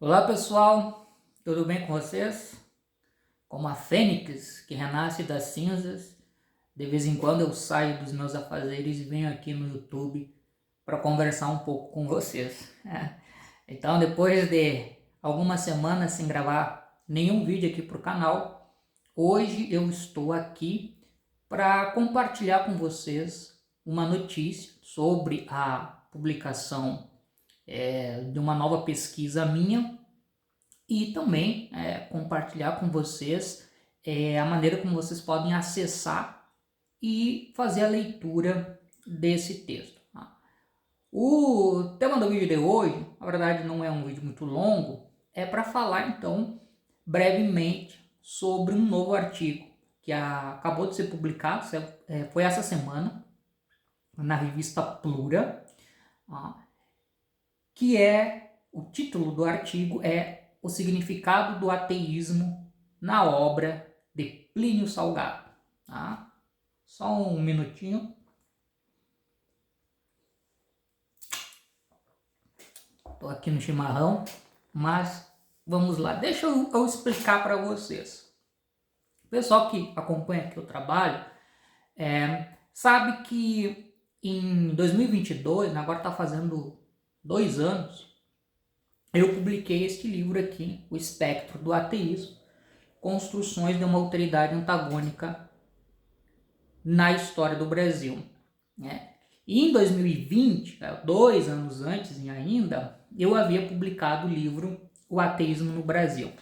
Olá pessoal, tudo bem com vocês? Como a fênix que renasce das cinzas, de vez em quando eu saio dos meus afazeres e venho aqui no YouTube para conversar um pouco com vocês. Então, depois de algumas semanas sem gravar nenhum vídeo aqui para o canal, hoje eu estou aqui para compartilhar com vocês uma notícia sobre a publicação de uma nova pesquisa minha e também compartilhar com vocês a maneira como vocês podem acessar e fazer a leitura desse texto. Tá? O tema do vídeo de hoje, na verdade não é um vídeo muito longo, é para falar então brevemente sobre um novo artigo que acabou de ser publicado, foi essa semana, na revista Plura, que o título do artigo é O Significado do Ateísmo na Obra de Plínio Salgado. Tá? Só um minutinho. Estou aqui no chimarrão, mas vamos lá. Deixa eu explicar para vocês. O pessoal que acompanha aqui o trabalho sabe que em 2022, agora está fazendo 2 anos, eu publiquei este livro aqui, O Espectro do Ateísmo, Construções de uma Alteridade Antagônica na História do Brasil. E em 2020, 2 anos antes ainda, eu havia publicado o livro O Ateísmo no Brasil.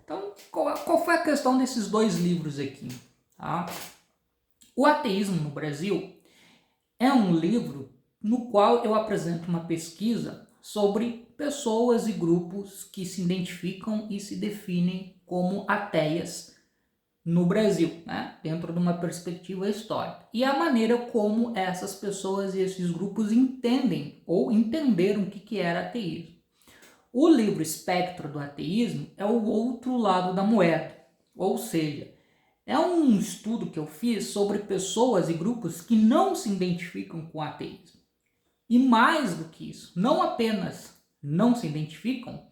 Então, qual foi a questão desses 2 livros aqui? Tá? O Ateísmo no Brasil é um livro no qual eu apresento uma pesquisa sobre pessoas e grupos que se identificam e se definem como ateias no Brasil, dentro de uma perspectiva histórica. E a maneira como essas pessoas e esses grupos entendem ou entenderam o que era ateísmo. O livro Espectro do Ateísmo é o outro lado da moeda, ou seja, é um estudo que eu fiz sobre pessoas e grupos que não se identificam com o ateísmo. E mais do que isso, não apenas não se identificam,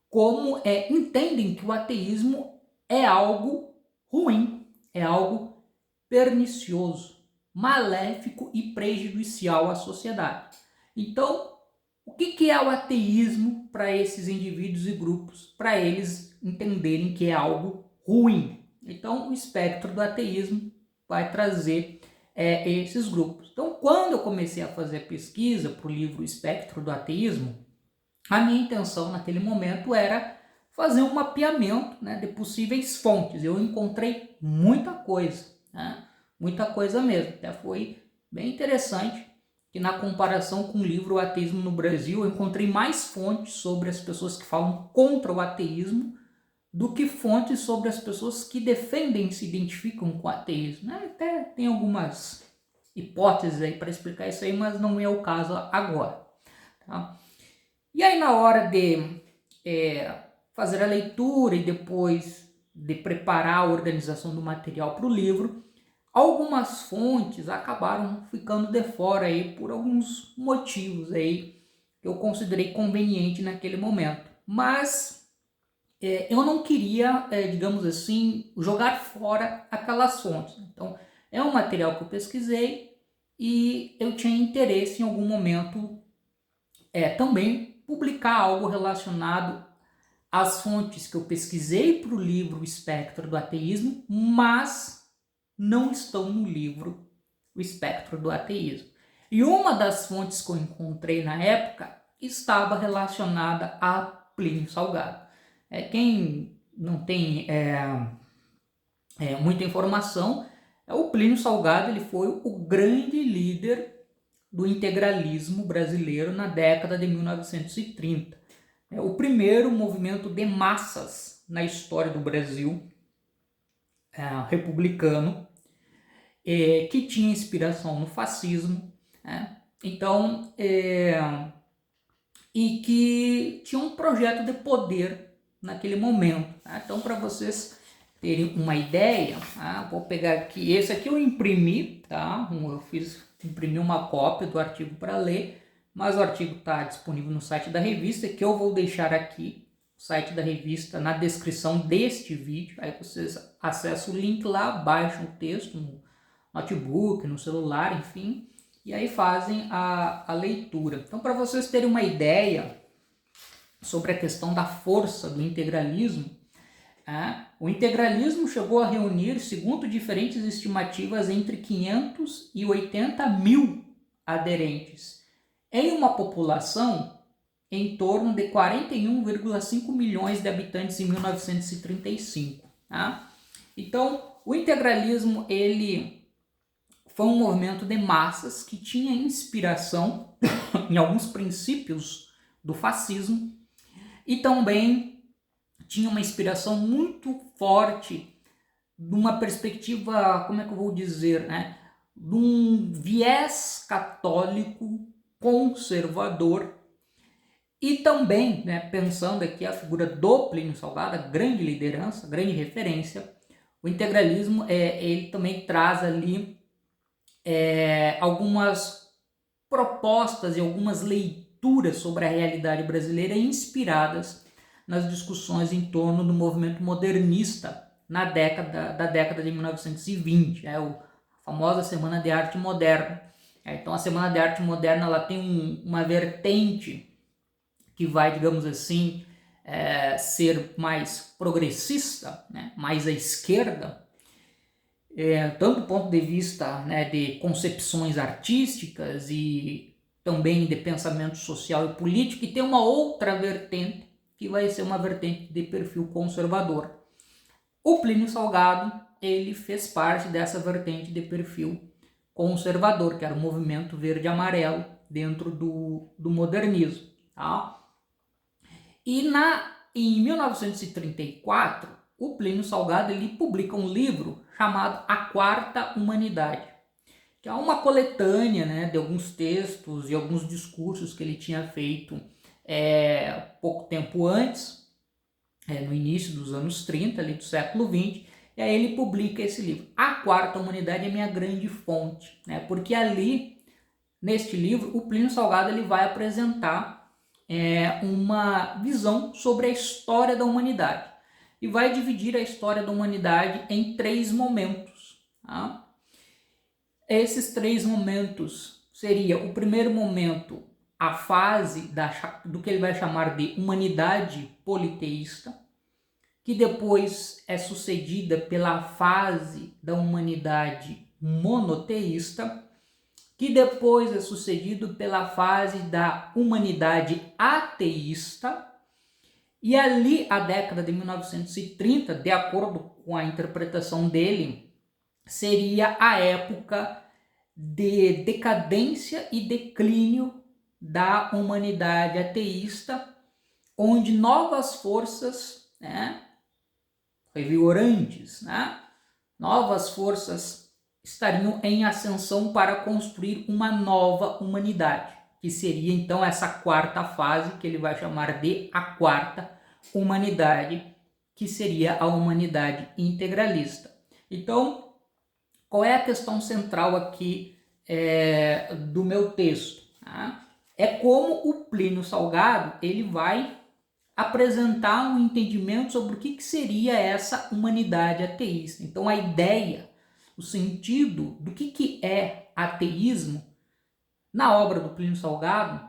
como entendem que o ateísmo é algo ruim, é algo pernicioso, maléfico e prejudicial à sociedade. Então, o que é o ateísmo para esses indivíduos e grupos? Para eles entenderem que é algo ruim. Então, o espectro do ateísmo vai trazer esses grupos. Então, quando eu comecei a fazer a pesquisa para o livro Espectro do Ateísmo, a minha intenção naquele momento era fazer um mapeamento de possíveis fontes. Eu encontrei muita coisa, muita coisa mesmo. Até foi bem interessante que na comparação com o livro O Ateísmo no Brasil, eu encontrei mais fontes sobre as pessoas que falam contra o ateísmo do que fontes sobre as pessoas que defendem e se identificam com o ateísmo. Até tem algumas hipóteses aí para explicar isso aí, mas não é o caso agora. Tá? E aí na hora de fazer a leitura e depois de preparar a organização do material para o livro, algumas fontes acabaram ficando de fora aí por alguns motivos aí que eu considerei conveniente naquele momento. Mas eu não queria, digamos assim, jogar fora aquelas fontes. Então, é um material que eu pesquisei e eu tinha interesse em algum momento também publicar algo relacionado às fontes que eu pesquisei para o livro Espectro do Ateísmo, mas não estão no livro O Espectro do Ateísmo. E uma das fontes que eu encontrei na época estava relacionada a Plínio Salgado. Quem não tem muita informação, o Plínio Salgado ele foi o grande líder do integralismo brasileiro na década de 1930. O primeiro movimento de massas na história do Brasil, republicano, que tinha inspiração no fascismo, então, e que tinha um projeto de poder naquele momento. Então, para vocês terem uma ideia, vou pegar aqui, esse aqui eu imprimi, eu imprimi uma cópia do artigo para ler, mas o artigo está disponível no site da revista, que eu vou deixar aqui. site da revista na descrição deste vídeo. Aí vocês acessam o link lá, baixam o texto no notebook, no celular, enfim, e aí fazem a leitura. Então, para vocês terem uma ideia sobre a questão da força do integralismo, o integralismo chegou a reunir, segundo diferentes estimativas, entre 500 e 80 mil aderentes, em uma população em torno de 41,5 milhões de habitantes em 1935. Então, o integralismo ele foi um movimento de massas que tinha inspiração em alguns princípios do fascismo e também tinha uma inspiração muito forte de uma perspectiva, como é que eu vou dizer, de um viés católico conservador. E também, pensando aqui a figura do Plínio Salgado, grande liderança, grande referência, o integralismo ele também traz ali algumas propostas e algumas leituras sobre a realidade brasileira inspiradas nas discussões em torno do movimento modernista da década de 1920, a famosa Semana de Arte Moderna. Então a Semana de Arte Moderna ela tem uma vertente que vai, digamos assim, ser mais progressista, mais à esquerda, tanto do ponto de vista de concepções artísticas e também de pensamento social e político, e tem uma outra vertente que vai ser uma vertente de perfil conservador. O Plínio Salgado ele fez parte dessa vertente de perfil conservador, que era o movimento verde-amarelo dentro do modernismo. Tá? E em 1934, o Plínio Salgado ele publica um livro chamado A Quarta Humanidade, que é uma coletânea de alguns textos e alguns discursos que ele tinha feito pouco tempo antes, no início dos anos 30, ali do século 20, e aí ele publica esse livro. A Quarta Humanidade é minha grande fonte, porque ali, neste livro, o Plínio Salgado ele vai apresentar uma visão sobre a história da humanidade e vai dividir a história da humanidade em 3 momentos. Tá? Esses 3 momentos seria o primeiro momento, a fase do que ele vai chamar de humanidade politeísta, que depois é sucedida pela fase da humanidade monoteísta, que depois é sucedido pela fase da humanidade ateísta, e ali a década de 1930, de acordo com a interpretação dele, seria a época de decadência e declínio da humanidade ateísta, onde novas forças revigorantes, novas forças estariam em ascensão para construir uma nova humanidade, que seria então essa quarta fase, que ele vai chamar de a quarta humanidade, que seria a humanidade integralista. Então, qual é a questão central aqui do meu texto? É como o Plínio Salgado ele vai apresentar um entendimento sobre o que seria essa humanidade ateísta. Então, a ideia, o sentido do que é ateísmo, na obra do Plínio Salgado,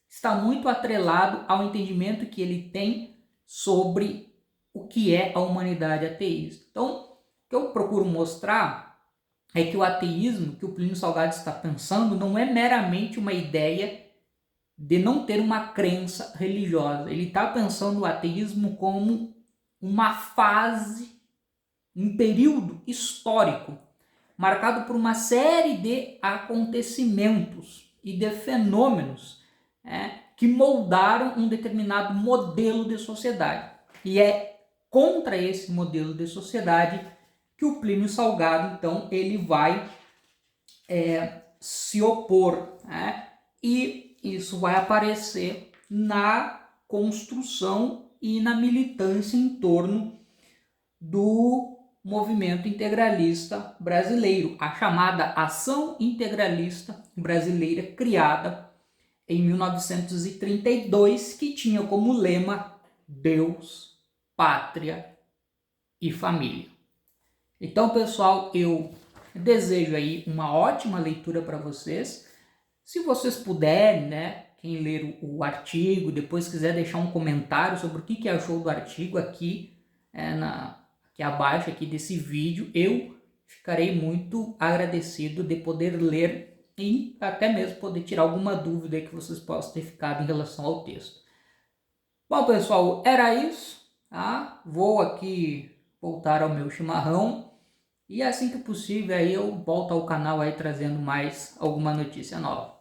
está muito atrelado ao entendimento que ele tem sobre o que é a humanidade ateísta. Então, o que eu procuro mostrar é que o ateísmo que o Plínio Salgado está pensando não é meramente uma ideia de não ter uma crença religiosa. Ele está pensando o ateísmo como uma fase, um período histórico marcado por uma série de acontecimentos e de fenômenos que moldaram um determinado modelo de sociedade. E é contra esse modelo de sociedade que o Plínio Salgado, então, ele vai se opor. E isso vai aparecer na construção e na militância em torno do movimento integralista brasileiro, a chamada Ação Integralista Brasileira, criada em 1932, que tinha como lema Deus, pátria e família. Então, pessoal, eu desejo aí uma ótima leitura para vocês. Se vocês puderem, né, quem ler o artigo, depois quiser deixar um comentário sobre o que achou do artigo aqui, aqui abaixo aqui desse vídeo, eu ficarei muito agradecido de poder ler e até mesmo poder tirar alguma dúvida que vocês possam ter ficado em relação ao texto. Bom, pessoal, era isso, tá? Vou aqui voltar ao meu chimarrão e assim que possível aí eu volto ao canal aí trazendo mais alguma notícia nova.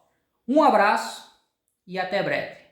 Um abraço e até breve.